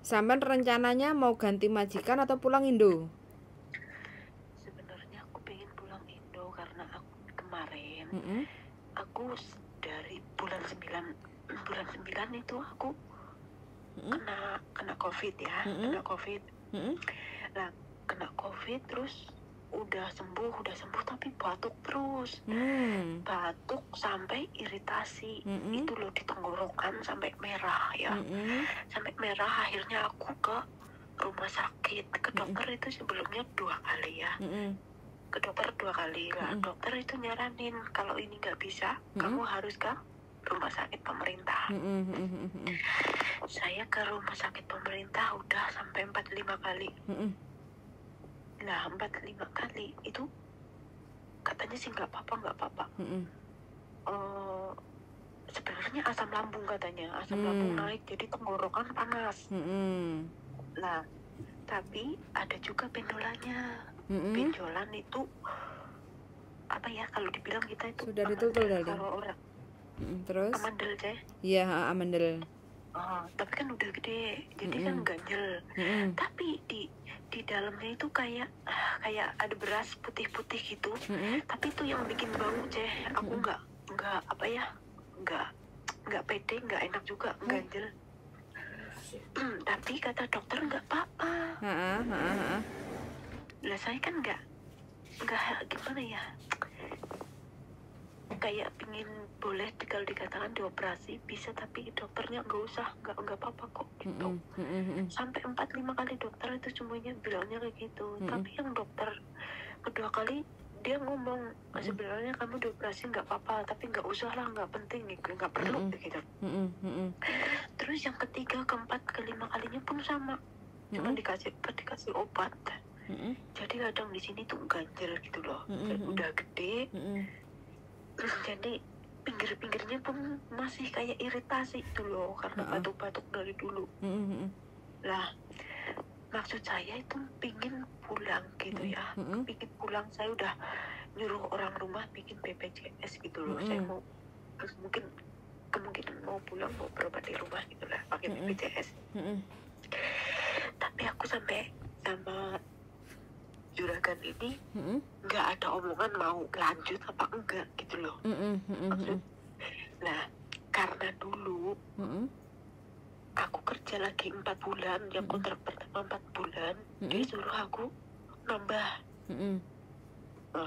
Sampean rencananya mau ganti majikan atau pulang Indo? Sebenarnya aku pengen pulang Indo karena aku kemarin Mm-mm. aku dari bulan 9 itu aku Mm-mm. kena COVID ya, Mm-mm. kena COVID. Mm-mm. Nah, kena COVID terus udah sembuh tapi batuk terus. Batuk sampai iritasi. Mm-mm. Itu loh di tenggorokan sampai merah ya. Mm-mm. Sampai merah, akhirnya aku ke rumah sakit, ke dokter itu sebelumnya 2 kali ya. Ke dokter 2 kali lah. Dokter itu nyaranin kalau ini nggak bisa, kamu harus ke rumah sakit pemerintah. Saya ke rumah sakit pemerintah udah sampai 45 kali. Nah, 45 kali itu katanya sih nggak apa-apa. Sebenarnya asam lambung katanya, asam lambung naik, jadi tenggorokan panas. Nah, tapi ada juga benjolannya. Benjolan itu apa ya, kalau dibilang kita itu sudah ditutul tadi. kalau orang terus amandel ceh. Iya, amandel. Tapi kan udah gede, jadi kan ganjel. Tapi di dalamnya itu kayak ada beras putih-putih gitu. Tapi itu yang bikin bau ceh. Aku nggak apa ya, nggak pede, nggak enak juga, ganjel. Tapi kata dokter nggak apa-apa. Lah saya kan nggak gimana ya, kayak pingin boleh kalau dikatakan dioperasi bisa, tapi dokternya nggak apa-apa kok gitu. Sampai 4-5 kali dokter itu semuanya bilangnya kayak gitu. Tapi yang dokter kedua kali dia ngomong, sebenarnya kamu dioperasi nggak apa-apa, tapi nggak usah lah, nggak penting gitu, nggak perlu gitu. Terus yang ketiga, keempat, kelima kalinya pun sama, cuma dikasih obat. Jadi kadang di sini tuh ganjel gitu loh. Udah gede, jadi pinggir-pinggirnya pun masih kayak iritasi gitu loh, karena batuk-batuk dari dulu. Lah, maksud saya itu pingin pulang gitu ya. Pingin pulang, saya udah nyuruh orang rumah bikin BPJS gitu loh. Saya mau, terus kemungkinan mau pulang, mau berobat di rumah gitu lah, pakai BPJS. Tapi aku sampai sama juragan ini nggak ada omongan mau lanjut apa enggak gitu loh. Nah, karena dulu aku kerja lagi 4 bulan, yang kontrak pertama 4 bulan, dia suruh aku nambah.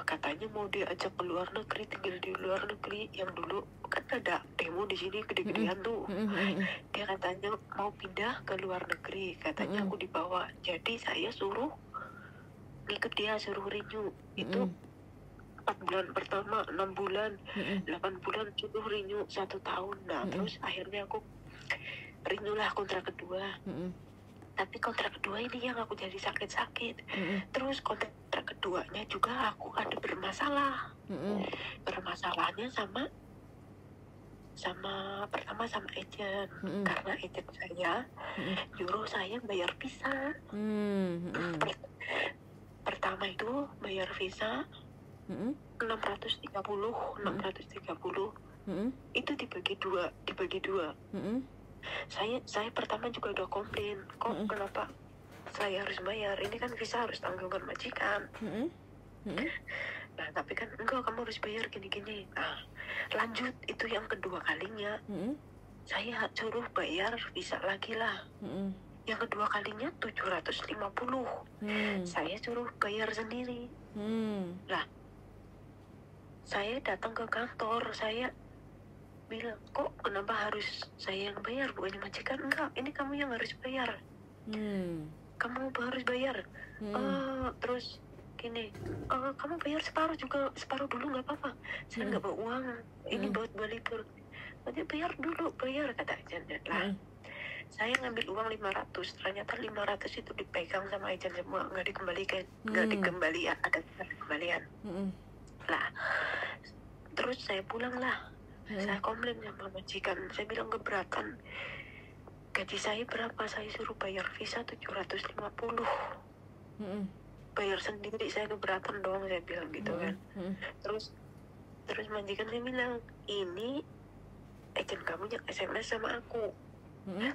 Katanya mau diajak ke luar negeri, tinggal di luar negeri. Yang dulu kan ada demo di sini gede-gedean tuh. Dia katanya mau pindah ke luar negeri, katanya aku dibawa. Jadi saya suruh ikut dia, suruh renew. Itu 4 bulan pertama, 6 bulan, 8 bulan suruh renew 1 tahun. Nah, terus akhirnya aku renew lah kontrak kedua. Tapi kontrak kedua ini yang aku jadi sakit-sakit. Terus kontrak keduanya juga aku ada bermasalah. Bermasalahnya sama pertama sama agent. Karena agent saya nyuruh saya bayar visa. Pertama itu bayar visa 630. Itu dibagi dua. Saya pertama juga udah komplain, kok kenapa saya harus bayar, ini kan visa harus tanggungan majikan. Nah, tapi kan enggak, kamu harus bayar gini-gini. Nah, lanjut itu yang kedua kalinya saya suruh bayar visa lagi lah. Yang kedua kalinya 750. Saya suruh bayar sendiri. Lah, saya datang ke kantor, saya bilang, kok kenapa harus saya yang bayar, bukannya majikan? Enggak, ini kamu yang harus bayar. Kamu harus bayar. Terus gini, kamu bayar separuh dulu nggak apa-apa, saya nggak bawa uang, ini buat libur. Nanti bayar dulu, kata agent lah. Saya ngambil uang 500, ternyata 500 itu dipegang sama agent semua, nggak dikembalikan. Ada kembalian. Lah, terus saya pulang lah. Saya komplain sama majikan, saya bilang keberatan. Gaji saya berapa? Saya suruh bayar visa 750. Bayar sendiri, saya keberatan dong, saya bilang gitu kan. Terus majikan saya bilang, ini agent kamu yang SMS sama aku.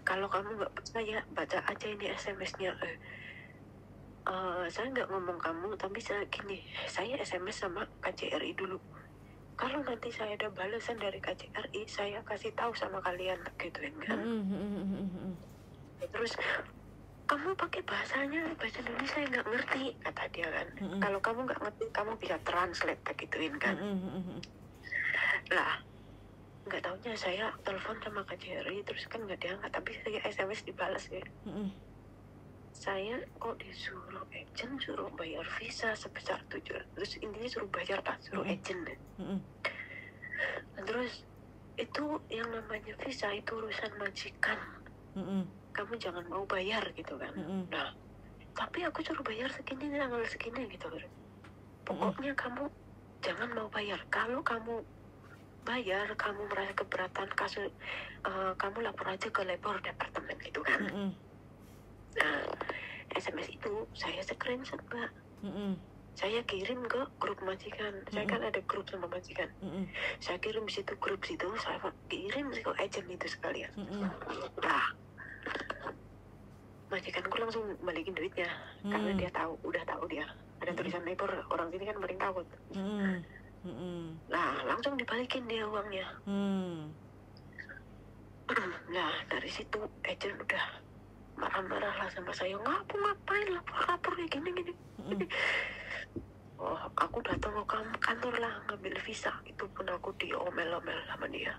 Kalau kamu nggak percaya, baca aja ini SMS-nya. Saya nggak ngomong kamu, tapi saya SMS sama KJRI dulu. Kalau nanti saya ada balasan dari KJRI, saya kasih tahu sama kalian, gituin kan. Terus kamu pakai bahasa Indonesia saya nggak ngerti, kata dia kan. Kalau kamu nggak ngerti, kamu bisa translate, gituin kan. Lah, nggak taunya saya telepon sama KJRI, terus kan nggak diangkat, tapi saya SMS dibalas ya. Saya kok disuruh agent suruh bayar visa sebesar 700, terus intinya suruh bayar suruh agent deh. Terus itu yang namanya visa itu urusan majikan, kamu jangan mau bayar gitu kan. Nah, tapi aku suruh bayar segini tanggal segini gitu. Pokoknya kamu jangan mau bayar. Kalau kamu bayar, kamu merasa keberatan kasus, kamu lapor aja ke labor departemen gitu kan. Nah, SMS itu saya screenshot, Mbak. Saya kirim ke grup majikan. Saya kan ada grup sama majikan. Saya kirim di situ, grup situ, saya kirim ke agent itu sekalian. Nah, majikanku langsung balikin duitnya karena dia udah tahu dia ada tulisan labor. Orang sini kan paling takut. Nah, langsung dibalikin dia uangnya. Nah, dari situ agent udah marah-marah lah sama saya. Ngapain lapor kayak gini. Oh, aku datang ke kantor lah ngambil visa. Itu pun aku diomel-omel sama dia.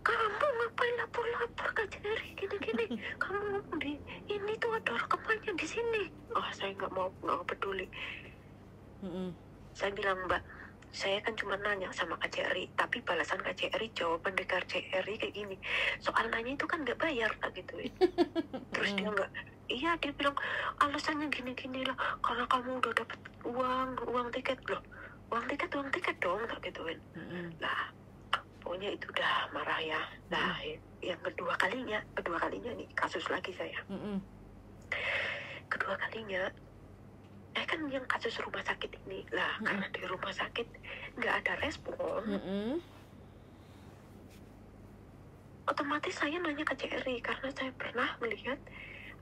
Kamu ngapain lapor KJRI gini. Kamu ini tuh ada rekamannya di sini. Oh, saya nggak peduli. Saya bilang, Mbak, saya kan cuma nanya sama KJRI, tapi balasan KJRI, jawaban dari KJRI kayak gini. Soal nanya itu kan nggak bayar, gitu. Terus dia bilang alasannya gini lah, karena kamu udah dapet uang tiket loh. Uang tiket dong, tak gituin. Nah, pokoknya itu udah marah ya. Nah, yang kedua kalinya nih kasus lagi saya. Kedua kalinya kan yang kasus rumah sakit ini lah, karena di rumah sakit nggak ada respon, otomatis saya nanya ke KJRI karena saya pernah melihat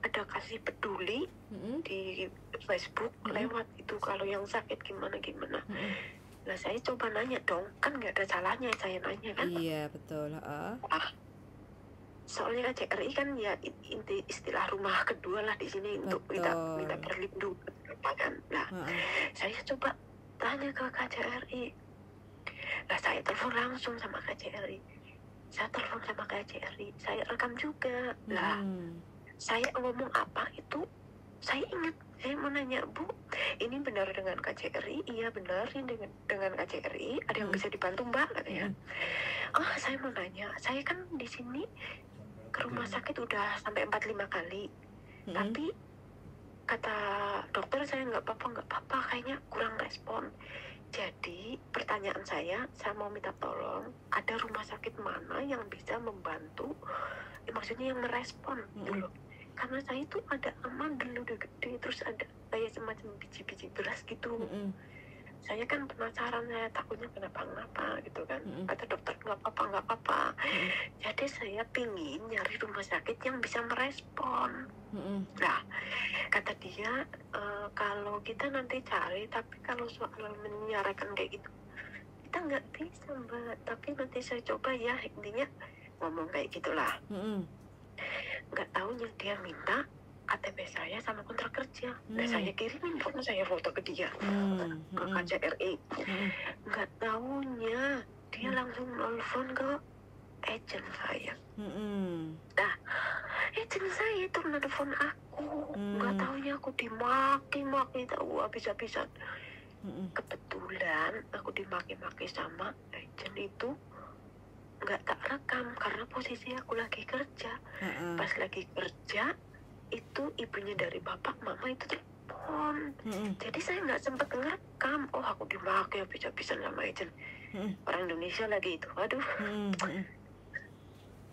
ada kasih peduli di Facebook lewat itu kalau yang sakit gimana. Nah, saya coba nanya dong, kan nggak ada salahnya saya nanya kan. Iya betul. Soalnya KJRI kan ya istilah rumah kedua lah di sini. Betul. Untuk minta perlindungan kan. Nah, saya coba tanya ke KJRI. Nah, saya telepon langsung sama KJRI. Saya rekam juga. Lah, saya ngomong apa itu saya ingat. Saya mau nanya, Bu, ini benar dengan KJRI? Iya benar, ini dengan KJRI. Ada yang bisa dibantu, Mbak? Katanya. Saya mau nanya, saya kan di sini ke rumah sakit udah sampai 4-5 kali. Tapi kata dokter saya nggak apa-apa, kayaknya kurang respon. Jadi pertanyaan saya mau minta tolong, ada rumah sakit mana yang bisa membantu, maksudnya yang merespon dulu. Karena saya itu ada amandel udah gede, terus ada kayak semacam biji-biji beras gitu. Saya kan penasaran, saya takutnya kenapa gitu kan. Kata dokter nggak apa-apa. Jadi saya pingin nyari rumah sakit yang bisa merespon. Nah, kata dia, kalau kita nanti cari, tapi kalau soal menyarankan kayak gitu kita nggak bisa, Mbak. Tapi nanti saya coba ya, intinya ngomong kayak gitulah. Nggak taunya dia minta KTP saya sama kontrak kerja. Nah, saya kirimin saya foto ke dia, ke KJRI. Nggak taunya dia langsung nelfon ke agent saya. Nah, agent saya itu nelfon aku. Nggak taunya aku dimaki-maki, tahu habis-habisan. Kebetulan aku dimaki-maki sama agent itu nggak tak rekam karena posisi aku lagi kerja. Pas lagi kerja itu ibunya dari bapak mama itu telepon. Jadi saya nggak sempat ngerekam. Aku dimaki habis-habisan sama agent. Orang Indonesia lagi itu, aduh.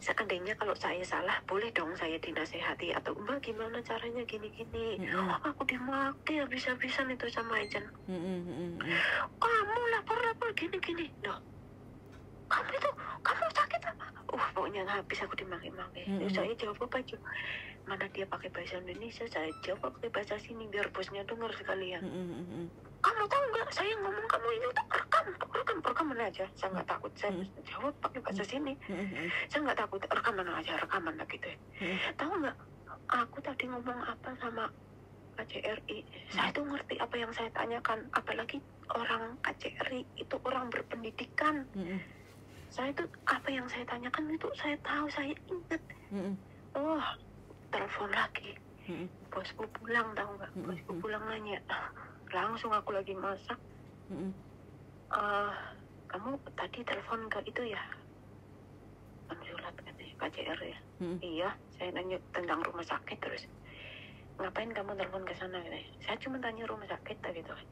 Seandainya kalau saya salah, boleh dong saya dinasehati atau Mbak gimana caranya gini-gini. Aku dimaki habis-habisan itu sama agent. Kamu lapor gini-gini. Loh, kamu sakit Pokoknya habis aku dimaki-maki. Terus saya jawab apa aja, mana dia pakai bahasa Indonesia, saya jawab pakai bahasa sini biar bosnya dengar sekalian. Kamu tahu nggak, saya ngomong kamu ini tuh rekaman aja, saya nggak takut. Saya jawab pakai bahasa sini, saya nggak takut, rekaman aja, rekaman lah gitu ya. Tahu nggak, aku tadi ngomong apa sama KJRI, saya tuh ngerti apa yang saya tanyakan, apalagi orang KJRI itu orang berpendidikan. Saya tuh apa yang saya tanyakan itu saya tahu, saya ingat. Telepon lagi, bosku pulang, tahu nggak, bosku pulang nanya, langsung aku lagi masak, kamu tadi telepon ke itu ya, konsulat katanya, KJR ya. Iya, saya nanya tentang rumah sakit, terus ngapain kamu telepon ke sana katanya. Saya cuma tanya rumah sakit gitu kan.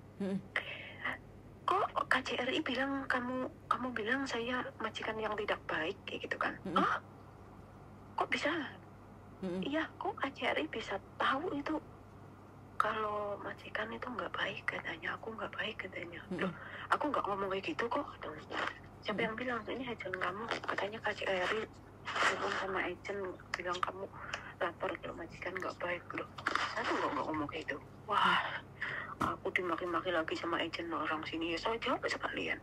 Kok KJRI bilang kamu bilang saya majikan yang tidak baik kayak gitu kan. Kok bisa? Iya, kok KJRI bisa tahu itu kalau majikan itu nggak baik katanya, aku nggak baik katanya. Loh, aku nggak ngomong kayak gitu kok. Siapa yang bilang? Ini agent kamu, katanya KJRI ngomong sama agent bilang kamu lapor kalau majikan nggak baik. Loh, saya tuh nggak ngomong kayak gitu. Wah, aku dimaki-maki lagi sama agent orang sini, ya saya jawab sekalian.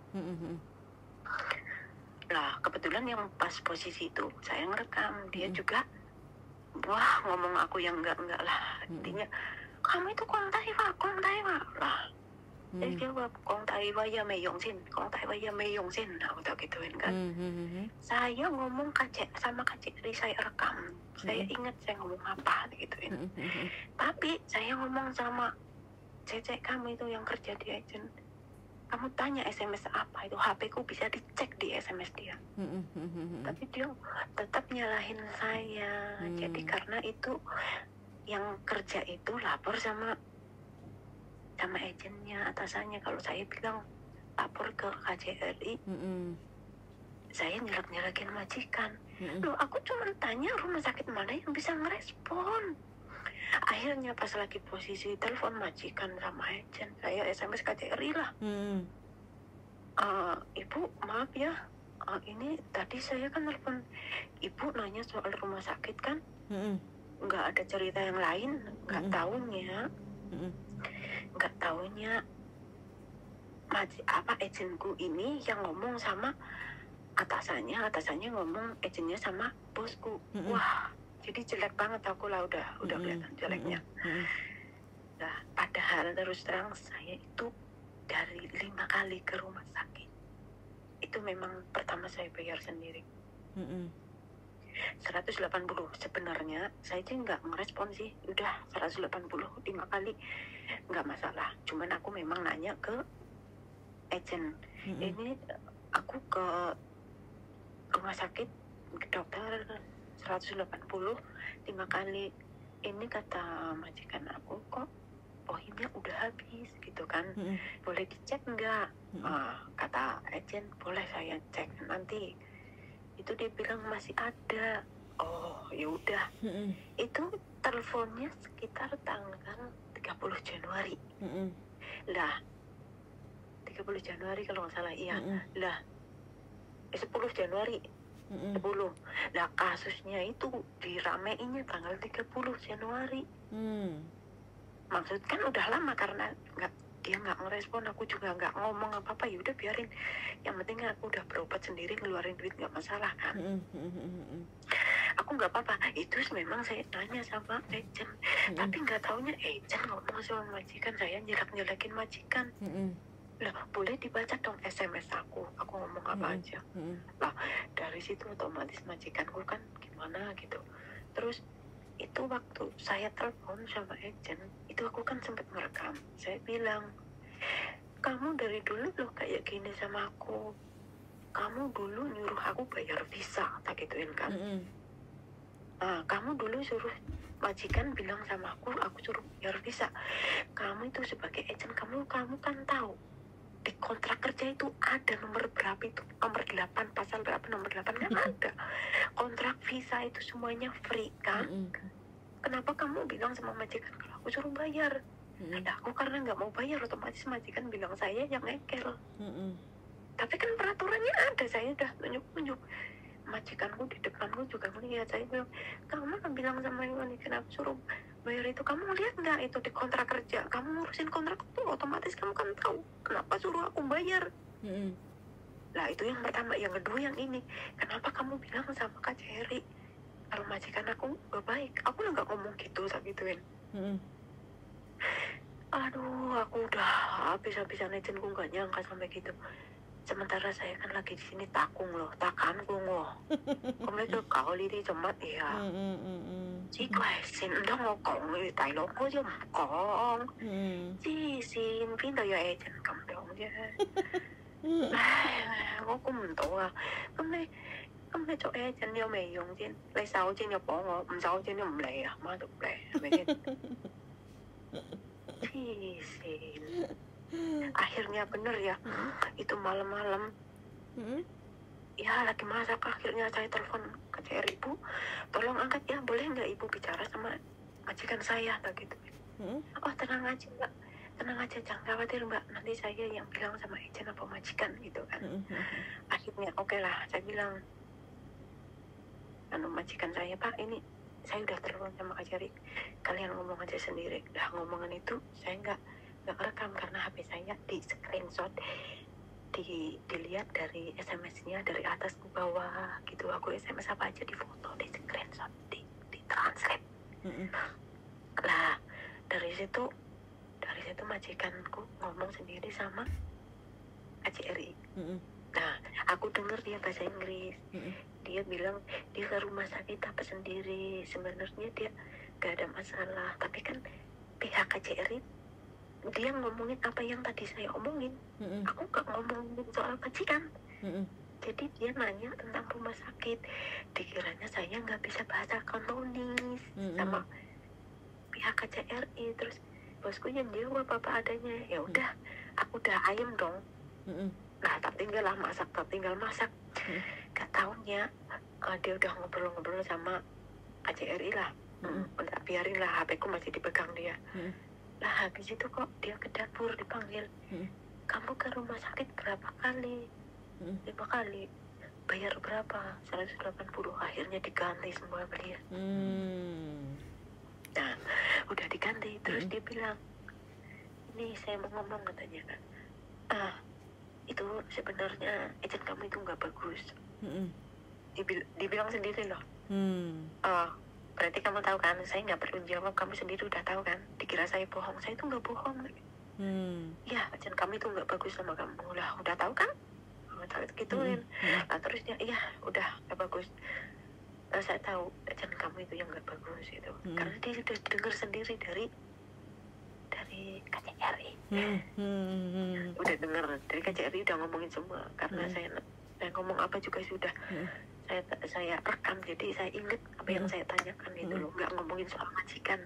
Lah, kebetulan yang pas posisi itu saya ngerekam, dia juga wah ngomong aku yang enggak lah, intinya kamu itu kong taiwa lah. Dia jawab kong taiwa ya meyongsin, aku tak gituin kan. Saya ngomong sama KJRI, saya rekam, saya ingat saya ngomong apa gituin. Tapi saya ngomong sama cecek kamu itu yang kerja di agent, kamu tanya SMS apa itu, HP ku bisa dicek di SMS dia. Tapi dia tetap nyalahin saya. Jadi karena itu yang kerja itu lapor sama agennya, atasannya. Kalau saya bilang lapor ke KJRI, saya nyelak-nyelakin majikan. Loh, aku cuma tanya rumah sakit mana yang bisa ngerespon. Akhirnya pas lagi posisi telepon majikan sama agen, saya SMS KJRI lah. Ibu maaf ya, ini tadi saya kan telepon ibu nanya soal rumah sakit kan, nggak ada cerita yang lain, nggak taunya agenku ini yang ngomong sama atasannya ngomong agennya sama bosku. Wah, jadi jelek banget aku lah, udah kelihatan jeleknya. Nah, padahal terus terang saya itu dari 5 kali ke rumah sakit itu memang pertama saya bayar sendiri. 180 sebenarnya saya sih nggak ngerespon sih, udah 180 5 kali nggak masalah. Cuman aku memang nanya ke agent, ini aku ke rumah sakit ke dokter 180 5 kali, ini kata majikan aku kok poinnya udah habis gitu kan, boleh dicek nggak? Kata agent boleh saya cek nanti. Itu dia bilang masih ada. Oh ya udah. Itu teleponnya sekitar tanggal 30 Januari. Lah 30 Januari kalau nggak salah, iya. Lah 10 Januari 10. Lah kasusnya itu dirameinnya tanggal 30 Januari. Maksud kan udah lama karena dia nggak ngerespon, aku juga nggak ngomong apa-apa, ya udah biarin, yang penting aku udah berobat sendiri, ngeluarin duit nggak masalah kan. Aku nggak apa-apa. Itu memang saya tanya sama agent, tapi nggak taunya agent ngomong sama majikan, saya nyelakin majikan. Lah boleh dibaca dong SMS aku ngomong apa aja. Lah dari situ otomatis majikanku kan gimana gitu. Terus itu waktu saya telepon sama agent itu aku kan sempat merekam, saya bilang kamu dari dulu loh kayak gini sama aku, kamu dulu nyuruh aku bayar visa, tak gituin kan. Kamu dulu suruh majikan bilang sama aku suruh bayar visa. Kamu itu sebagai agent, kamu kan tahu di kontrak kerja itu ada nomor berapa, itu nomor 8 pasal berapa, nomor 8 kan ada. Kontrak visa itu semuanya free kan. Kenapa kamu bilang sama majikan kalau aku suruh bayar? Nah, aku karena nggak mau bayar, otomatis majikan bilang saya yang ngekel. Tapi kan peraturannya ada, saya udah tunjuk majikanku di depanku juga ngeliat. Saya bilang, kamu kan bilang sama Iwan, kenapa suruh bayar itu? Kamu lihat nggak itu di kontrak kerja? Kamu ngurusin kontrak itu otomatis kamu kan tahu. Kenapa suruh aku bayar? Lah itu yang pertama. Yang kedua yang ini, kenapa kamu bilang sama Kak Cherry kalau majikan aku gak baik? Aku lah nggak ngomong gitu, saya gituin. Aduh, aku udah habis-habisan agentku nggak nyangka sampai gitu. Sementara saya kan lagi di sini takung loh, takanku loh. Kami tuh kau lidi cemat ya. Chỉ quay xin đó ngô cộng người tại lỗ có chứ mà con. Chỉ xin phiến tao giờ agent cầm động chứ. Ngô cũng唔到啊。咁你做agent又未用先，你手先又幫我，唔手先又唔嚟啊，媽都唔嚟，係咪先？Cisin. Akhirnya bener ya, itu malam-malam. Ya lagi masak, akhirnya saya telepon ke Cherry, ibu, tolong angkat ya, boleh nggak ibu bicara sama majikan saya, nggak gitu. Oh tenang aja mbak, tenang aja, jangan khawatir mbak, nanti saya yang bilang sama agent apa majikan gitu kan. Akhirnya oke lah, saya bilang, majikan saya, Pak ini saya udah telepon sama Kak Cherry, kalian ngomong aja sendiri. Nah ngomongan itu saya nggak rekam karena HP saya di screenshot, dilihat dari SMS-nya dari atas ke bawah gitu. Aku SMS apa aja di foto, di screenshot, di translate. Lah dari situ majikanku ngomong sendiri sama Kak Cherry. Nah aku dengar dia bahasa Inggris. Dia bilang dia ke rumah sakit apa sendiri, sebenarnya dia gak ada masalah, tapi kan pihak Kak Cherry dia ngomongin apa yang tadi saya omongin. Aku gak ngomongin soal majikan. Jadi dia nanya tentang rumah sakit, dikiranya saya gak bisa bahasa Kantonis sama pihak KCRI. Terus bosku yang jawab apa adanya. Ya udah, aku udah ayam dong. Nah tak tinggal masak. Gak taunya dia udah ngobrol-ngobrol sama KCRI lah. Udah biarin lah, HP ku masih dipegang dia. Lah habis itu kok dia ke dapur dipanggil, kamu ke rumah sakit berapa kali? 5 kali. Bayar berapa? 180. Akhirnya diganti semua beliau. Nah udah diganti. Terus dia bilang, ini saya mau ngomong katanya kan, itu sebenarnya agent kamu itu nggak bagus. Dibilang sendiri loh. Berarti kamu tahu kan, saya nggak perlu jawab, kamu sendiri udah tahu kan. Dikira saya bohong, saya itu nggak bohong. Ya agent kami itu nggak bagus sama kamu. Lah udah tahu kan, gituin. Nah terus dia, iya udah nggak bagus. Nah, saya tahu agent kamu itu yang nggak bagus itu, karena dia sudah dengar sendiri dari KCRI. Udah dengar dari KCRI, udah ngomongin semua. Karena saya ngomong apa juga sudah saya rekam, jadi saya ingat apa yang saya tanyakan itu loh. Nggak ngomongin soal majikan.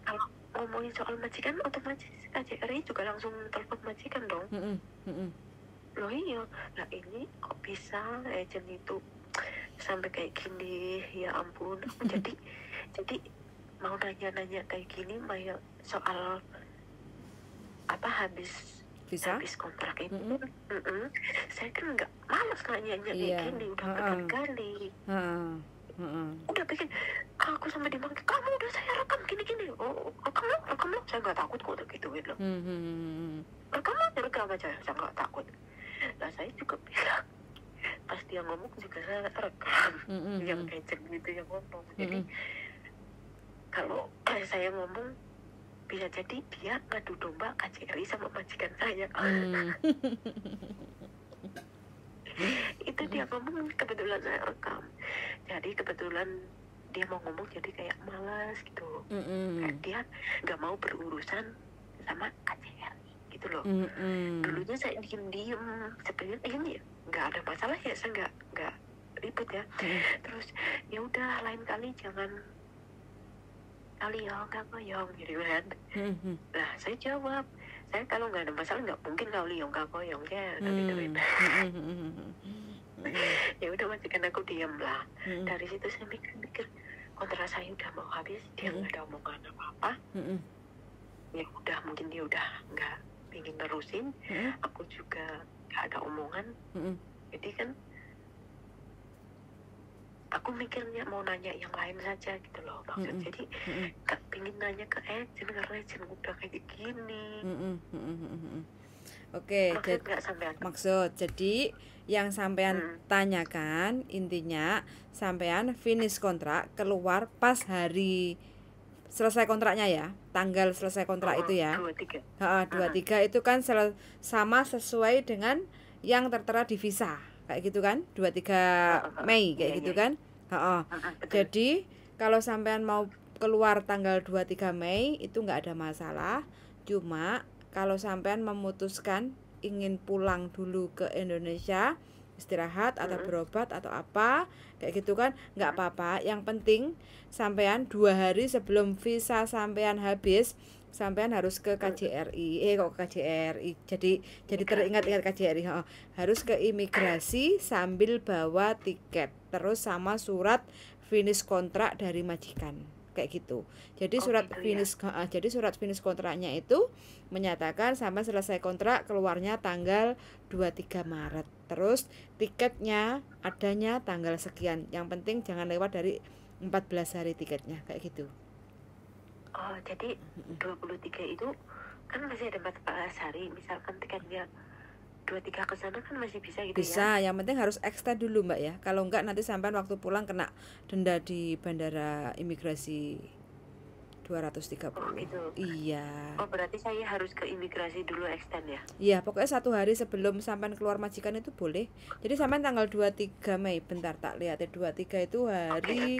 Kalau ngomongin soal majikan, otomatis KCRI juga langsung telepon majikan dong. Loh iya, lah ini kok bisa agent itu sampai kayak gini, ya ampun. Aku jadi mau nanya kayak gini, soal apa habis kontrak itu. Saya kan nggak malas nanya kayak gini, udah berkali-kali. Udah bikin aku sampai dimanggil, kamu udah saya rekam gini-gini. Oh rekam lo, saya nggak takut kok gituin loh. Rekam aja, saya nggak takut. Nah saya juga bilang, pas dia ngomong juga saya rekam. Yang agent gitu yang ngomong. Jadi kalau saya ngomong, bisa jadi dia ngadu domba KCRI sama majikan saya. Itu dia ngomong, kebetulan saya rekam. Jadi kebetulan dia mau ngomong jadi kayak malas gitu. Kayak dia nggak mau berurusan sama KCRI gitu loh. Dulunya saya diem, sebenarnya ini nggak ada masalah ya, saya nggak ribut ya. Terus ya udah lain kali jangan kalian nggak koyong gitu kan. Nah saya jawab, saya kalau nggak ada masalah nggak mungkin kalian nggak koyong ya, tapi ya udah majikan aku diam lah. Dari situ saya mikir kontrak saya udah mau habis, dia nggak ada omongan apa-apa. Ya udah, mungkin dia udah nggak ingin terusin, aku juga nggak ada omongan. Jadi kan aku mikirnya mau nanya yang lain saja gitu loh maksud. Jadi gak pingin nanya ke agent karena agent udah kayak gini. Oke, maksud jadi yang sampean tanyakan intinya sampean finish kontrak keluar pas hari selesai kontraknya ya, tanggal selesai kontrak itu ya. 23 itu kan sama sesuai dengan yang tertera di visa kayak gitu kan, 23 Mei kayak gitu kan. Jadi kalau sampean mau keluar tanggal 23 Mei itu nggak ada masalah. Cuma kalau sampean memutuskan ingin pulang dulu ke Indonesia istirahat atau berobat atau apa kayak gitu kan nggak apa-apa. Yang penting sampean 2 hari sebelum visa sampean habis sampean harus ke KJRI jadi teringat-ingat KJRI harus ke imigrasi sambil bawa tiket terus sama surat finish kontrak dari majikan kayak gitu. Jadi jadi surat finish kontraknya itu menyatakan sampai selesai kontrak keluarnya tanggal 23 Maret. Terus tiketnya adanya tanggal sekian. Yang penting jangan lewat dari 14 hari tiketnya kayak gitu. Oh, jadi 23 itu kan masih ada 14 hari. Misalkan tiketnya 23 ke sana kan masih bisa gitu bisa, ya? Yang penting harus extend dulu Mbak ya. Kalau enggak nanti sampai waktu pulang kena denda di bandara imigrasi 230. Oh gitu. Iya. Oh berarti saya harus ke imigrasi dulu extend ya? Iya, pokoknya 1 hari sebelum sampai keluar majikan itu boleh. Jadi sampai tanggal 23 Mei, bentar tak lihat ya, 23 itu hari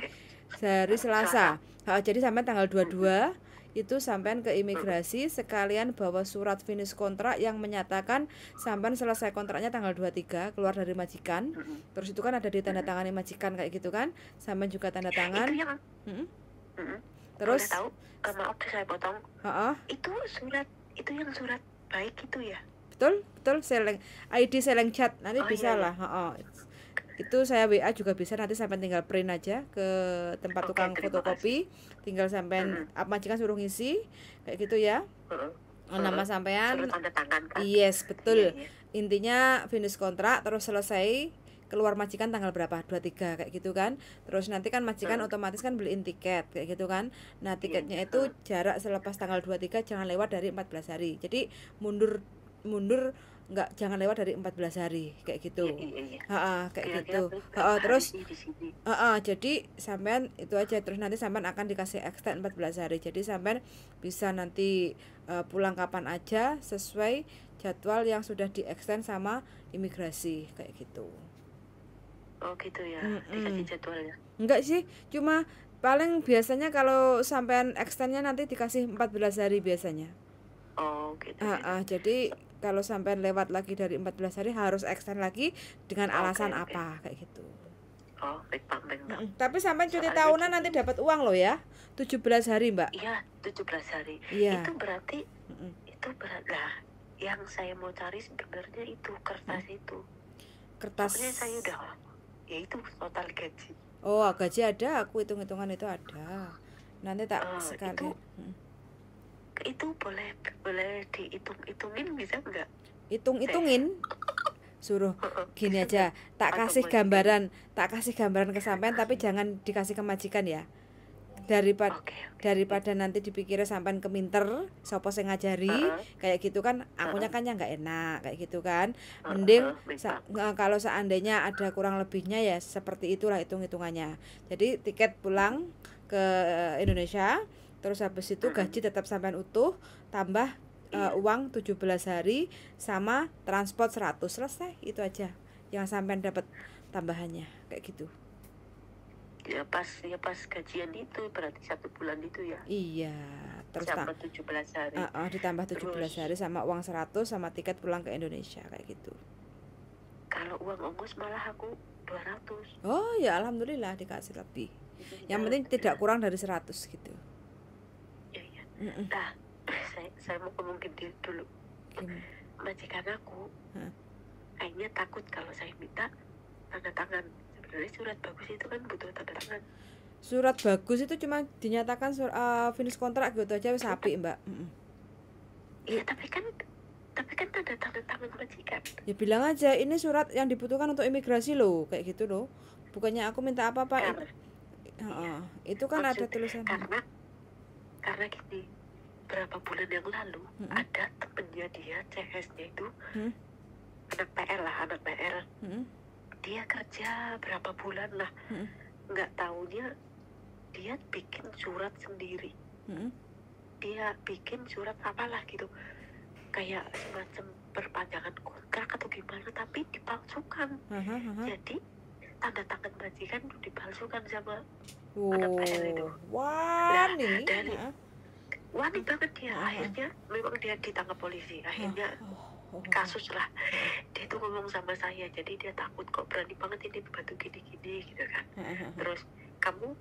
hari Selasa. Jadi sampai tanggal 22 itu sampean ke imigrasi sekalian bawa surat finish kontrak yang menyatakan sampean selesai kontraknya tanggal 23 keluar dari majikan. Terus itu kan ada di tanda tangani majikan kayak gitu kan. Sampean juga tanda tangan. Itu yang terus tahu, maaf saya potong. Itu surat itu yang surat baik itu ya? Betul, ID seleng chat nanti bisa lah. Itu saya WA juga bisa, nanti sampai tinggal print aja ke tempat tukang fotokopi, tinggal sampai majikan suruh ngisi kayak gitu ya. Nama sampean tanda tangan kan? Yes, betul. Intinya finish kontrak terus selesai keluar majikan tanggal berapa? 23 kayak gitu kan. Terus nanti kan majikan otomatis kan beliin tiket kayak gitu kan. Nah, tiketnya itu jarak selepas tanggal 23 jangan lewat dari 14 hari. Jadi mundur jangan lewat dari 14 hari kayak gitu. Kayak gitu. Terus jadi sampean itu aja, terus nanti sampean akan dikasih extend 14 hari. Jadi sampean bisa nanti pulang kapan aja sesuai jadwal yang sudah di-extend sama imigrasi kayak gitu. Oh gitu ya. Dikasih jadwalnya. Enggak sih, cuma paling biasanya kalau sampean extendnya nanti dikasih 14 hari biasanya. Oh gitu. Jadi kalau sampai lewat lagi dari 14 hari harus extend lagi dengan alasan apa kayak gitu. Oh, baik Pak. Tapi sampai cuti tahunan nanti dapat uang loh ya. 17 hari, Mbak. Iya, 17 hari. Iya. Itu berarti lah yang saya mau cari sebenarnya itu kertas itu. Kertas. Soalnya saya udah itu total gaji. Oh, gaji ada, aku hitung-hitungan itu ada. Nanti tak sekali. Itu boleh dihitung-hitungin bisa enggak? Hitung-hitungin. Suruh gini aja, tak kasih gambaran ke sampean tapi jangan dikasih ke majikan ya. Daripada nanti dipikirnya sampean keminter sopo sing ngajari kayak gitu kan, akunya kan ya nggak enak kayak gitu kan. Mending kalau seandainya ada kurang lebihnya ya seperti itulah hitung-hitungannya. Jadi tiket pulang ke Indonesia, terus habis itu gaji tetap sampean utuh, tambah uang 17 hari sama transport 100, selesai itu aja yang sampean dapat tambahannya kayak gitu. Ya pas gajian itu berarti 1 bulan itu ya. Iya, terus tambah 17 hari. Ditambah 17 hari sama uang 100 sama tiket pulang ke Indonesia kayak gitu. Kalau uang ongkos malah aku 200. Oh ya alhamdulillah dikasih lebih. Yang penting tidak kurang dari 100 gitu. Iya. Nah, saya mau ngomong dulu. Majikan aku kayaknya takut kalau saya minta tanda tangan. Sebenarnya surat bagus itu kan butuh tanda tangan. Surat bagus itu cuma dinyatakan finish kontrak gitu aja wis apik, Mbak. Iya, tapi kan tanda tangan majikan. Ya bilang aja ini surat yang dibutuhkan untuk imigrasi loh, kayak gitu loh. Bukannya aku minta apa-apa. Itu kan ada tulisan. Karena gini, berapa bulan yang lalu ada temennya dia, CS-nya itu anak PR. Dia kerja berapa bulan lah, nggak taunya dia bikin surat sendiri. Dia bikin surat apalah gitu, kayak semacam perpanjangan kontrak atau gimana, tapi dipalsukan. Jadi tanda tangan majikan itu dipalsukan sama anak PR itu. Wani banget dia. Akhirnya memang dia ditangkap polisi. Akhirnya kasus lah. Dia tuh ngomong sama saya, jadi dia takut kok berani banget ini bantu gini-gini gitu kan. Terus kamu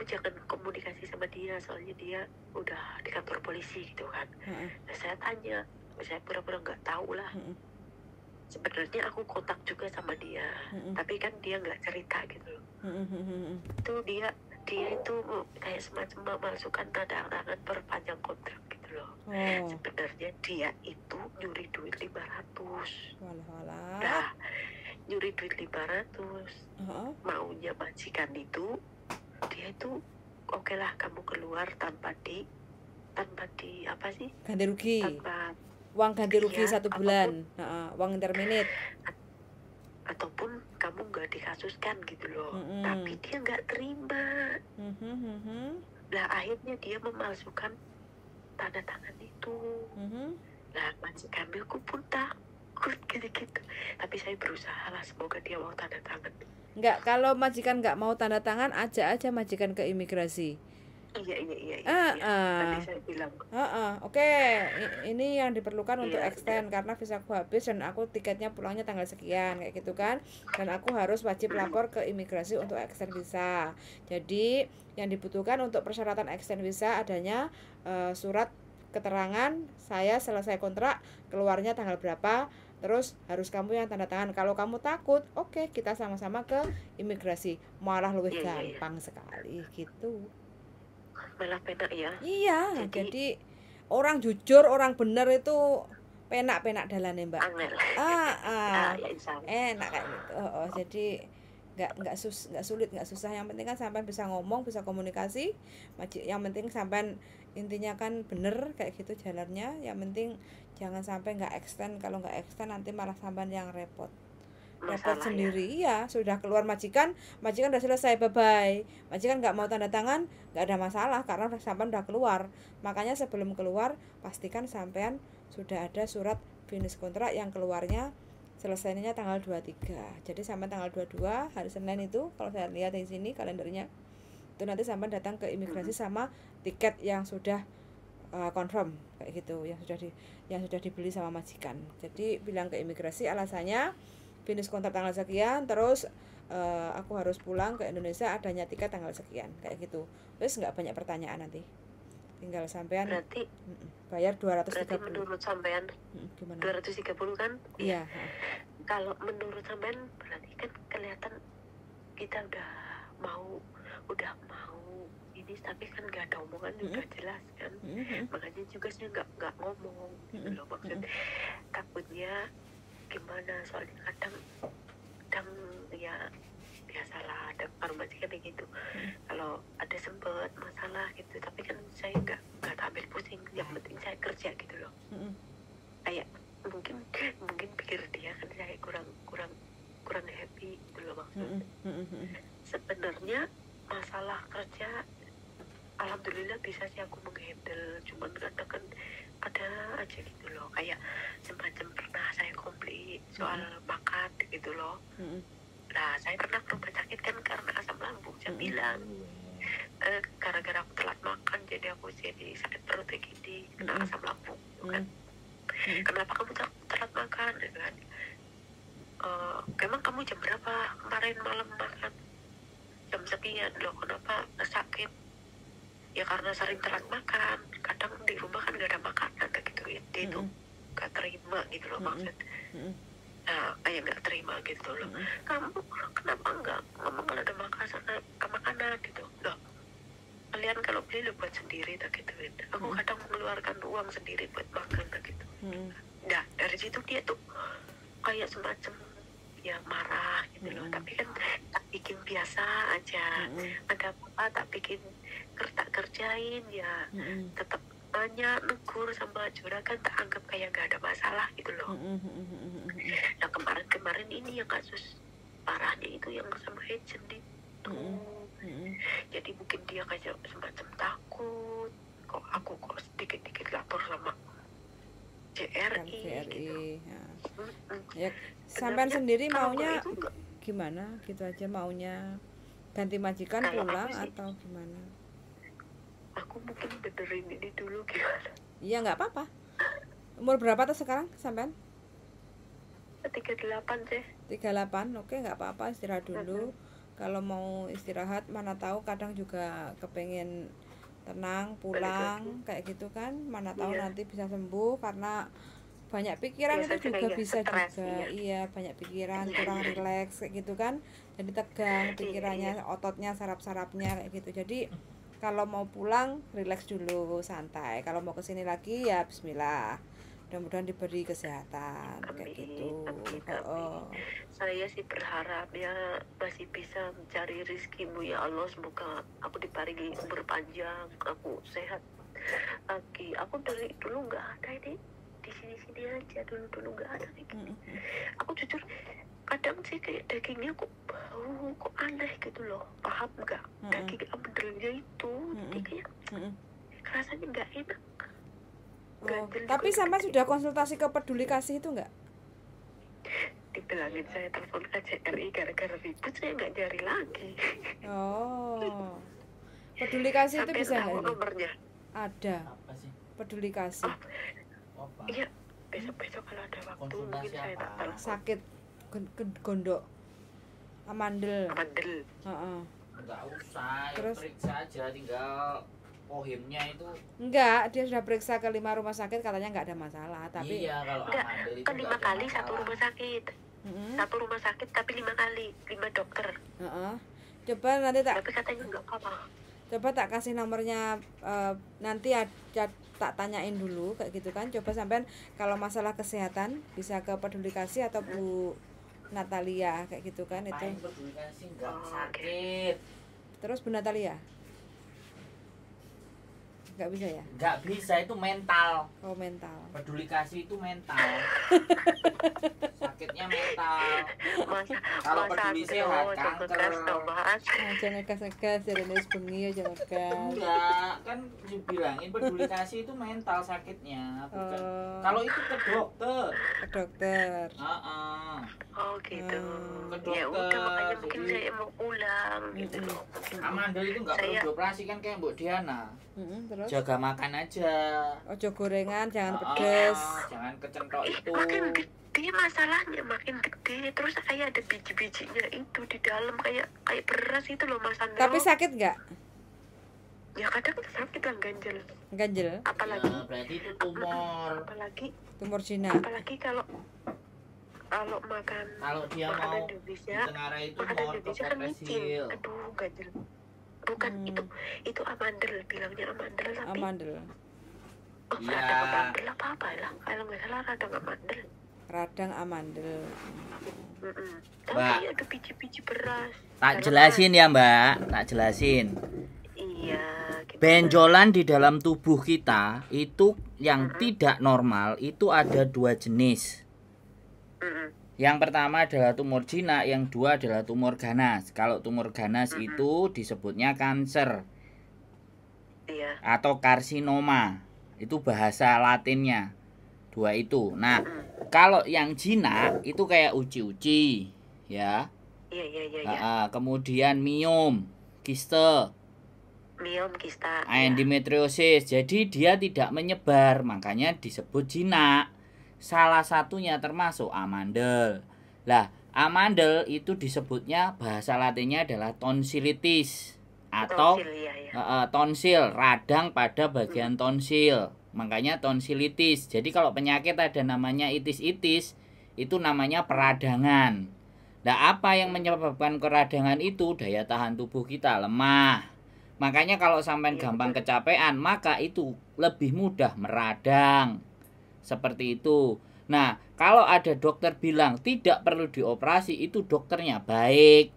jangan komunikasi sama dia, soalnya dia udah di kantor polisi gitu kan. Nah, saya tanya, saya pura-pura nggak tahu lah. Sebenarnya aku kontak juga sama dia, tapi kan dia nggak cerita gitu loh. Itu dia itu kayak semacam memasukkan tanda tangan perpanjang kontrak gitu loh. Sebenarnya dia itu nyuri duit 500. Nah, nyuri duit 500. Maunya majikan itu, dia itu oke lah kamu keluar tanpa di apa sih? Ganti rugi. Tanpa uang ganti rugi 1 bulan, uang interminate. Ataupun kamu nggak dikasuskan gitu loh. Tapi dia nggak terima. Nah, akhirnya dia memalsukan tanda tangan itu. Nah, majikan aku pun takut gitu. Tapi saya berusaha lah, semoga dia mau tanda tangan. Enggak, kalau majikan nggak mau tanda tangan, aja majikan ke imigrasi. Iya. Tadi saya bilang. Oke. Ini yang diperlukan untuk extend karena visaku habis dan aku tiketnya pulangnya tanggal sekian kayak gitu kan. Dan aku harus wajib lapor ke imigrasi untuk extend visa. Jadi yang dibutuhkan untuk persyaratan extend visa adanya surat keterangan saya selesai kontrak, keluarnya tanggal berapa. Terus harus kamu yang tanda tangan. Kalau kamu takut, oke, kita sama-sama ke imigrasi. Malah lebih gampang sekali gitu. Malah penak ya. Iya, jadi orang jujur, orang benar itu penak dalane, Mbak. Enak kayak gitu. Jadi nggak sulit, nggak susah. Yang penting kan sampai bisa ngomong, bisa komunikasi. Yang penting sampai intinya kan bener kayak gitu jalannya. Yang penting jangan sampai nggak extend. Kalau nggak extend nanti malah sampai yang repot sendiri ya. Sudah keluar majikan udah selesai, bye-bye. Majikan nggak mau tanda tangan, nggak ada masalah karena sampean udah keluar. Makanya sebelum keluar pastikan sampean sudah ada surat finish kontrak yang keluarnya selesainya tanggal 23. Jadi sampai tanggal 22 hari Senin itu kalau saya lihat di sini kalendernya itu nanti sampean datang ke imigrasi sama tiket yang sudah confirm kayak gitu, yang sudah dibeli sama majikan. Jadi bilang ke imigrasi alasannya finish kontrak tanggal sekian, terus aku harus pulang ke Indonesia, adanya tiket tanggal sekian kayak gitu. Terus nggak banyak pertanyaan nanti, tinggal sampean berarti bayar 230. Berarti menurut sampean gimana? 230 kan? Iya. Kalau menurut sampean berarti kan kelihatan kita udah mau ini, tapi kan nggak ada omongan, udah jelas kan. Makanya juga saya nggak ngomong gitu loh, maksud takutnya gimana, soalnya kadang ya biasalah ada farmasi kan gitu. Kalau ada sempet masalah gitu, tapi kan saya nggak ambil pusing, yang penting saya kerja gitu loh. Kayak mungkin pikir dia kan saya kurang happy gitu loh maksudnya. Sebenarnya masalah kerja alhamdulillah bisa sih aku menghandle, cuman kadang kan ada aja gitu loh, kayak semacam pernah saya komplain soal makan gitu loh. Nah, saya pernah ke rumah sakit kan karena asam lambung. Saya bilang gara-gara aku telat makan jadi aku jadi sakit perut kayak gini, kena asam lambung kan. Kenapa kamu telat makan kan? Emang kamu jam berapa kemarin malam makan? Jam sekian loh. Kenapa sakit? Ya karena sering telat makan. Kadang di rumah kan gak ada makanan gitu. Dia tuh gak terima gitu loh maksud. Nah, kayak gak terima gitu loh. Kamu kenapa gak ngomong kalau ada makanan gitu loh? Kalian kalau beli lo buat sendiri tak gituin. Aku kadang mengeluarkan uang sendiri buat makan tak gitu. Nah, dari situ dia tuh kayak semacam ya marah gitu loh. Tapi kan bikin biasa aja. Ada apa tak bikin tak kerjain ya, tetap nanya, negur sama juragan, tak anggap kayak gak ada masalah gitu loh. Nah kemarin ini yang kasus parahnya itu yang sama agent itu. Jadi mungkin dia kayak semacam takut, kok aku kok sedikit-dikit lapor sama JRI gitu. Ya, sampean sendiri maunya gimana? Gitu aja maunya ganti majikan pulang atau gimana? Aku mungkin benerin ini dulu gimana? Iya nggak apa-apa. Umur berapa tuh sekarang sampean? 38 sih. 38, oke nggak apa-apa, istirahat dulu. Kalau mau istirahat, mana tahu kadang juga kepengen tenang pulang kayak gitu kan, mana tahu nanti bisa sembuh karena banyak pikiran itu juga bisa juga iya banyak pikiran kurang rileks kayak gitu kan, jadi tegang pikirannya, ototnya, saraf-sarafnya kayak gitu. Jadi kalau mau pulang rileks dulu, santai. Kalau mau kesini lagi ya bismillah, mudah-mudahan diberi kesehatan. Kayak gitu. Saya sih berharap ya masih bisa mencari rezekimu ya Allah, semoga aku diparingi umur panjang, aku sehat lagi. Aku dari dulu nggak ada ini, di sini aja dulu nggak ada kayak gini. Aku jujur kadang sih kayak dagingnya kok bau, kok aneh gitu loh, paham nggak? Daging amandelnya itu jadi kayak rasanya nggak enak. Tapi sampai sudah konsultasi ke Peduli Kasih itu enggak? Dibilangin saya telepon KJRI gara-gara ribut, saya nggak nyari lagi. Oh, Peduli Kasih itu bisa nggak? Nomornya ada. Peduli Kasih. Iya, besok kalau ada waktu mungkin saya tak tahu. Sakit gondok amandel. Enggak usah, terus periksa aja, tinggal ohimnya itu. Enggak, dia sudah periksa ke 5 rumah sakit, katanya enggak ada masalah. Tapi iya, kalau amandel itu kan 5 kali satu rumah sakit. Satu rumah sakit tapi 5 kali, 5 dokter. Coba nanti tapi katanya enggak apa-apa. Coba tak kasih nomornya, nanti tak tanyain dulu kayak gitu kan. Coba sampean kalau masalah kesehatan bisa ke Peduli Kasih atau Bu Natalia kayak gitu kan. Itu Peduli Kasih enggak sakit. Terus Bu Natalia nggak bisa ya? Nggak bisa, itu mental. Oh, mental. Peduli Kasih itu mental. Sakitnya mental. Kalau peduli sehat kanker. Jangan ngegas jadi nulis bengi ya, jangan ngegas. Enggak, kan dibilangin Peduli Kasih itu mental sakitnya, bukan. Kalau itu ke dokter. Ke dokter. Oh gitu. Ke dokter. Ya udah, makanya mungkin saya mau pulang gitu loh. Amandel itu nggak perlu dioperasi kan kayak Mbak Diana. Terus? Jaga makan aja. Ojo gorengan, jangan pedes. Jangan kecentok itu. Makin gede masalahnya, makin gede. Terus kayak ada biji-bijinya itu di dalam kayak beras itu loh Mas Andro. Tapi sakit nggak? Ya kadang sakit lah, ganjel. Ganjel? Apalagi? Ya, berarti itu tumor. Apalagi? Tumor Cina. Apalagi kalau makan. Kalau dia mau Indonesia, ditengarai itu makan mau Indonesia kan micin. Aduh, ganjel. Bukan itu amandel, bilangnya amandel tapi amandel. Radang amandel apa lah, kalau nggak salah radang amandel. Radang amandel. Tapi ada biji-biji beras. Tak jelasin ya Mbak, tak jelasin. Iya. Gitu. Benjolan di dalam tubuh kita itu yang tidak normal itu ada 2 jenis. Yang pertama adalah tumor jinak, yang dua adalah tumor ganas. Kalau tumor ganas itu disebutnya kanker. Iya. Atau karsinoma. Itu bahasa latinnya. 2 itu. Nah, kalau yang jinak itu kayak uci-uci, ya. Iya. Kemudian miom, kiste. Miom, kista. Endometriosis. Jadi dia tidak menyebar, makanya disebut jinak. Salah satunya termasuk amandel. Lah, amandel itu disebutnya bahasa latinnya adalah tonsilitis atau tonsil, radang pada bagian tonsil. Makanya tonsilitis. Jadi kalau penyakit ada namanya itis-itis, itu namanya peradangan. Nah, apa yang menyebabkan peradangan itu? Daya tahan tubuh kita lemah. Makanya kalau sampai gampang kecapean, maka itu lebih mudah meradang. Seperti itu. Nah, kalau ada dokter bilang tidak perlu dioperasi, itu dokternya baik.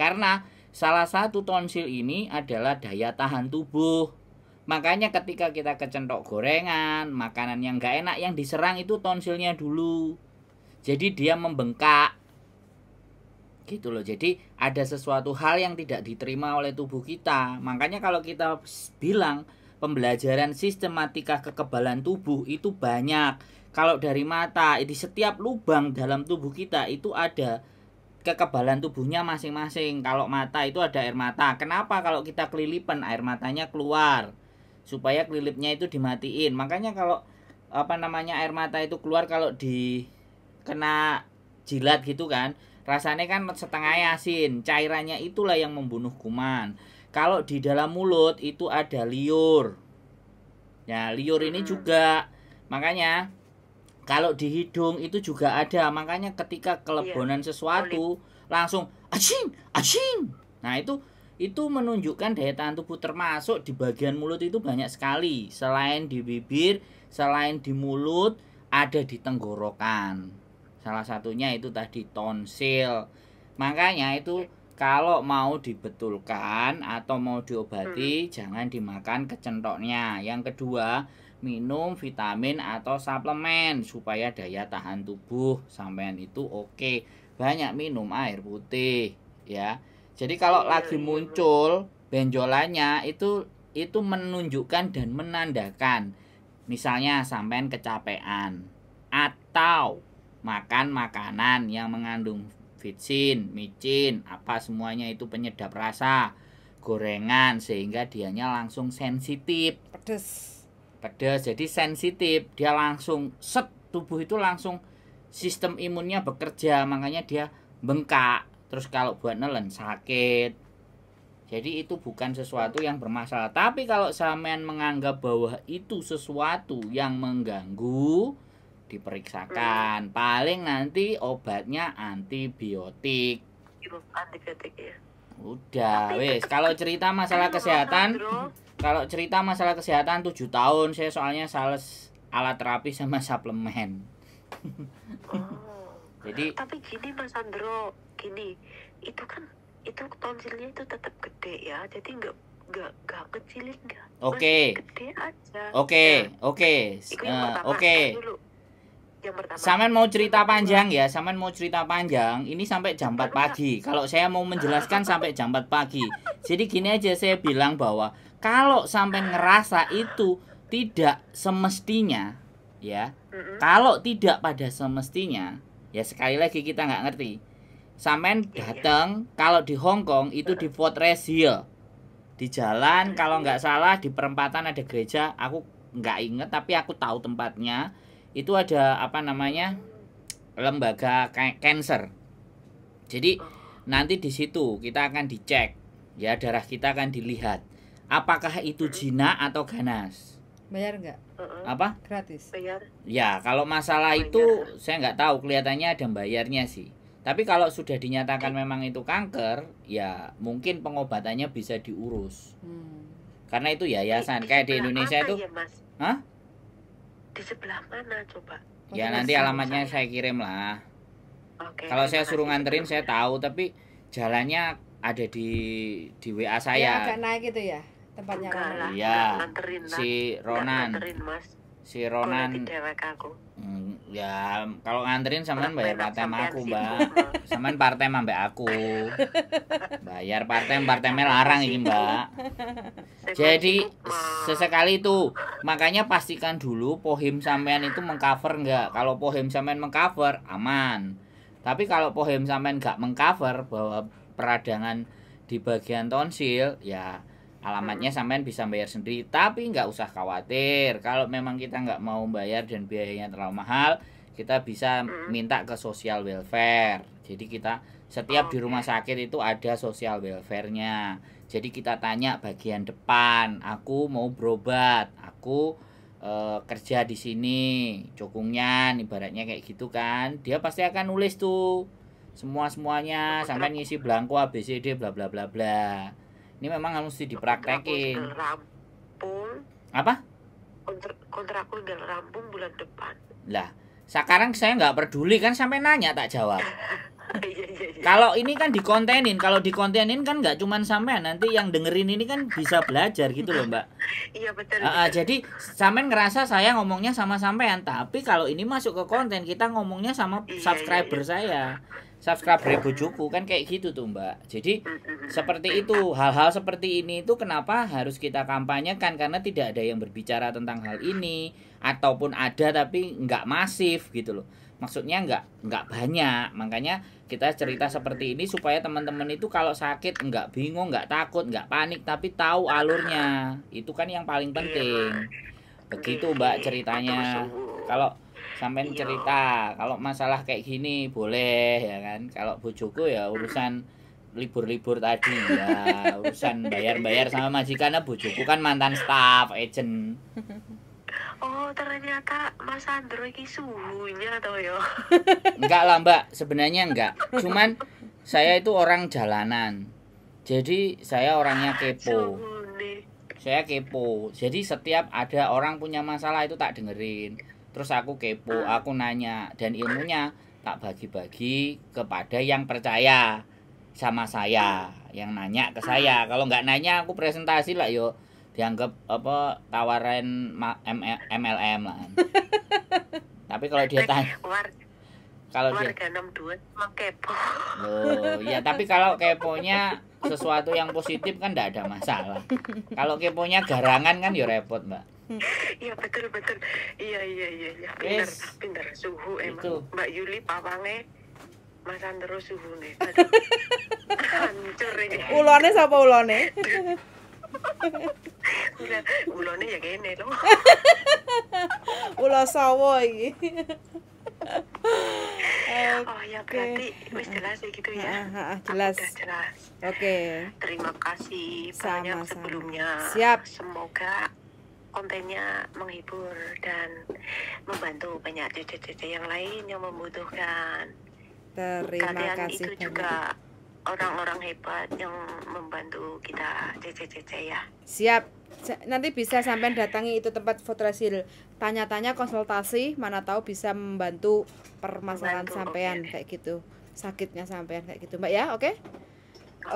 Karena salah satu tonsil ini adalah daya tahan tubuh. Makanya ketika kita kecentok gorengan, makanan yang gak enak, yang diserang itu tonsilnya dulu. Jadi dia membengkak. Gitu loh. Jadi ada sesuatu hal yang tidak diterima oleh tubuh kita. Makanya kalau kita bilang pembelajaran sistematika kekebalan tubuh itu banyak. Kalau dari mata, di setiap lubang dalam tubuh kita itu ada kekebalan tubuhnya masing-masing. Kalau mata itu ada air mata. Kenapa kalau kita kelilipan air matanya keluar? Supaya kelilipnya itu dimatiin. Makanya kalau air mata itu keluar kalau kena jilat gitu kan, rasanya kan setengah asin. Cairannya itulah yang membunuh kuman. Kalau di dalam mulut itu ada liur. Ya, liur ini juga. Makanya kalau di hidung itu juga ada. Makanya ketika kelebonan sesuatu langsung acing, acing. Nah, itu menunjukkan daya tahan tubuh, termasuk di bagian mulut itu banyak sekali. Selain di bibir, selain di mulut, ada di tenggorokan. Salah satunya itu tadi tonsil. Makanya itu kalau mau dibetulkan atau mau diobati, jangan dimakan kecentoknya. Yang kedua, minum vitamin atau suplemen supaya daya tahan tubuh sampean itu oke. Banyak minum air putih ya. Jadi kalau lagi muncul benjolannya itu menunjukkan dan menandakan misalnya sampean kecapean atau makan makanan yang mengandung vitsin, micin, apa semuanya itu penyedap rasa, gorengan, sehingga dianya langsung sensitif. Pedes, jadi sensitif, dia langsung tubuh itu langsung sistem imunnya bekerja, makanya dia bengkak. Terus kalau buat nelen sakit. Jadi itu bukan sesuatu yang bermasalah. Tapi kalau sampean menganggap bahwa itu sesuatu yang mengganggu, diperiksakan. Paling nanti obatnya antibiotik. Antibiotik ya. Udah, wes. Kalau cerita masalah kesehatan, 7 tahun saya soalnya sales alat terapi sama suplemen. Jadi tapi gini Mas Andro, itu tonsilnya itu tetap gede ya. Jadi enggak kecilin enggak. Oke. Gede aja. Oke. Saman mau cerita panjang ya, ini sampai jam 4 pagi. Kalau saya mau menjelaskan sampai jam 4 pagi. Jadi gini aja, saya bilang bahwa kalau sampai ngerasa itu tidak semestinya, ya. Kalau tidak pada semestinya, ya sekali lagi kita nggak ngerti. Sampai datang, kalau di Hong Kong itu di Fort Resil. Di jalan, kalau nggak salah di perempatan ada gereja, aku nggak inget tapi aku tahu tempatnya. Itu ada lembaga cancer. Jadi nanti di situ kita akan dicek, ya, darah kita akan dilihat apakah itu jinak atau ganas. Bayar nggak? Apa? Gratis. Bayar. Ya, kalau masalah itu saya nggak tahu, kelihatannya ada bayarnya sih. Tapi kalau sudah dinyatakan memang itu kanker, ya mungkin pengobatannya bisa diurus. Karena itu yayasan kayak di Indonesia itu. Ya, Mas? Hah? Di sebelah mana coba? Ya nanti alamatnya saya kirim lah. Kalau saya suruh nganterin saya tahu, tapi jalannya ada di WA saya. Ya agak naik gitu ya tempatnya. Iya. Si Ronan. Si Ronan. Ya kalau nganterin sampean bayar part-time aku, Mbak. Sampean part-time ambek aku. Bayar part-time larang ini, Mbak. Jadi sesekali itu, makanya pastikan dulu pohim sampean itu mengcover enggak. Kalau pohim sampean mengcover aman. Tapi kalau pohim sampean enggak mengcover bahwa peradangan di bagian tonsil, ya alamatnya sampean bisa bayar sendiri. Tapi nggak usah khawatir, kalau memang kita nggak mau bayar dan biayanya terlalu mahal, kita bisa minta ke social welfare. Jadi kita setiap di rumah sakit itu ada social welfare-nya. Jadi kita tanya bagian depan, aku mau berobat, aku kerja di sini, cukungnya ibaratnya kayak gitu kan. Dia pasti akan nulis tuh semuanya, sampai ngisi belangko ABCD bla bla bla bla. Ini memang harus dipraktekin. Apa? Kontrakku udah rampung bulan depan. Lah, sekarang saya nggak peduli kan, sampai nanya tak jawab. Kalau ini kan dikontenin, kalau dikontenin kan nggak cuman sampean, nanti yang dengerin ini kan bisa belajar gitu loh Mbak. Iya betul. Jadi sampean ngerasa saya ngomongnya sama sampean, tapi kalau ini masuk ke konten kita ngomongnya sama subscriber saya. Subscriber bojoku kan kayak gitu tuh Mbak. Jadi seperti itu, hal-hal seperti ini itu kenapa harus kita kampanyekan, karena tidak ada yang berbicara tentang hal ini, ataupun ada tapi nggak masif gitu loh. Maksudnya nggak banyak. Makanya kita cerita seperti ini supaya teman-teman itu kalau sakit nggak bingung, nggak takut, nggak panik, tapi tahu alurnya. Itu kan yang paling penting. Begitu Mbak ceritanya. Kalau sampean cerita kalau masalah kayak gini boleh ya kan. Kalau bojoku ya urusan libur-libur tadi ya, urusan bayar-bayar sama majikannya. Bojoku kan mantan staff agent. Oh ternyata Mas Sandro ini suhunya atau ya? Enggak lah Mbak, sebenarnya enggak. Cuman saya itu orang jalanan. Jadi saya orangnya kepo. Saya kepo. Jadi setiap ada orang punya masalah itu tak dengerin. Terus aku kepo, aku nanya, dan ilmunya tak bagi-bagi kepada yang percaya sama saya, yang nanya ke saya. Kalau nggak nanya aku presentasi lah yo, dianggap apa tawaran MLM lah. Tapi kalau dia tanya, kalau dia warga 62 emang kepo. Loh, ya tapi kalau keponya sesuatu yang positif kan nggak ada masalah. Kalau keponya garangan kan ya repot Mbak. Iya betul. Iya. Pinter suhu emang. Itu. Mbak Yuli pawange Mas Sandro suhu nih. Hancur ini. Ulone sapa ulone? Ulone ya kene loh. Ula sawo iki. Oh ya berarti wis jelas ya gitu ya. Jelas. Udah jelas. Oke. Terima kasih banyak Sama-sama. sebelumnya. Siap. Semoga kontennya menghibur dan membantu banyak cece-cece yang lain yang membutuhkan. Terima Kalian kasih itu banyak. juga orang-orang hebat yang membantu kita cece-cece ya. Siap. Nanti bisa sampai datangi itu tempat foto hasil. Tanya-tanya konsultasi, mana tahu bisa membantu permasalahan sampean kayak gitu. Sakitnya sampean kayak gitu, Mbak ya. Oke?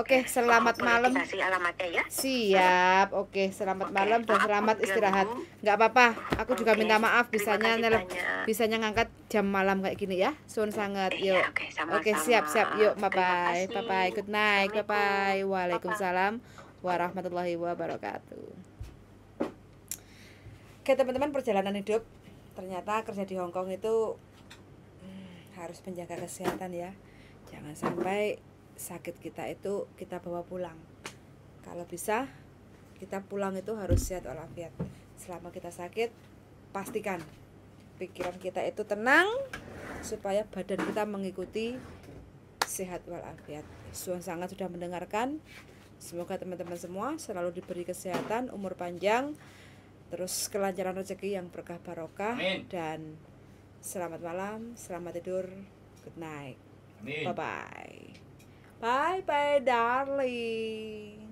Oke, selamat malam. Kasih alamatnya ya. Siap. Oke, selamat malam dan selamat istirahat. Nggak apa-apa. Aku juga minta maaf bisanya ngangkat jam malam kayak gini ya. Suun sangat. Yuk. Oke, siap. Yuk, bye-bye. Bye-bye. Good night. Bye-bye. Waalaikumsalam warahmatullahi wabarakatuh. Oke, teman-teman, perjalanan hidup ternyata kerja di Hong Kong itu harus menjaga kesehatan ya. Jangan sampai sakit kita itu kita bawa pulang. Kalau bisa kita pulang itu harus sehat walafiat. Selama kita sakit, pastikan pikiran kita itu tenang supaya badan kita mengikuti sehat walafiat. Suan sangat sudah mendengarkan. Semoga teman-teman semua selalu diberi kesehatan, umur panjang, terus kelancaran rezeki yang berkah barokah. Amin. Dan selamat malam, selamat tidur, good night. Amin. Bye bye. Bye bye darling.